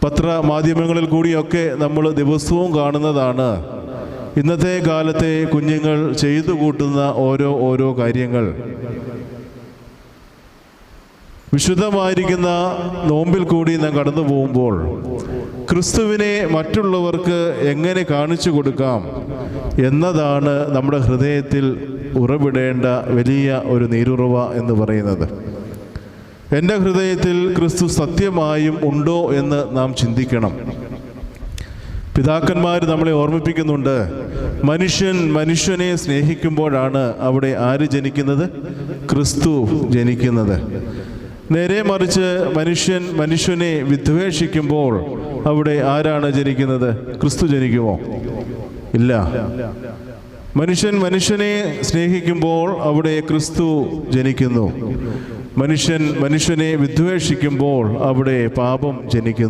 പത്രമാധ്യമങ്ങളിൽ കൂടിയൊക്കെ നമ്മൾ ദിവസവും കാണുന്നതാണ്. ഇന്നത്തെ കാലത്തെ കുഞ്ഞുങ്ങൾ ചെയ്തു കൂട്ടുന്ന ഓരോ കാര്യങ്ങൾ. വിശുദ്ധമായിരിക്കുന്ന നോമ്പിൽ കൂടി നാം കടന്നു പോകുമ്പോൾ ക്രിസ്തുവിനെ മറ്റുള്ളവർക്ക് എങ്ങനെ കാണിച്ചു കൊടുക്കാം എന്നതാണ് നമ്മുടെ ഹൃദയത്തിൽ ഉറവിടേണ്ട വലിയ ഒരു നീരുറവ എന്ന് പറയുന്നത്. എൻ്റെ ഹൃദയത്തിൽ ക്രിസ്തു സത്യമായും ഉണ്ടോ എന്ന് നാം ചിന്തിക്കണം. പിതാക്കന്മാർ നമ്മളെ ഓർമ്മിപ്പിക്കുന്നുണ്ട്, മനുഷ്യനെ സ്നേഹിക്കുമ്പോഴാണ് അവിടെ ആര് ജനിക്കുന്നത്? ക്രിസ്തു ജനിക്കുന്നത്. നേരെ മറിച്ച് മനുഷ്യനെ വിദ്വേഷിക്കുമ്പോൾ അവിടെ ആരാണ് ജനിക്കുന്നത്? ക്രിസ്തു ജനിക്കുമോ? ഇല്ല. മനുഷ്യനെ സ്നേഹിക്കുമ്പോൾ അവിടെ ക്രിസ്തു ജനിക്കുന്നു. മനുഷ്യനെ വിദ്വേഷിക്കുമ്പോൾ അവിടെ പാപം ജനിക്കുന്നു.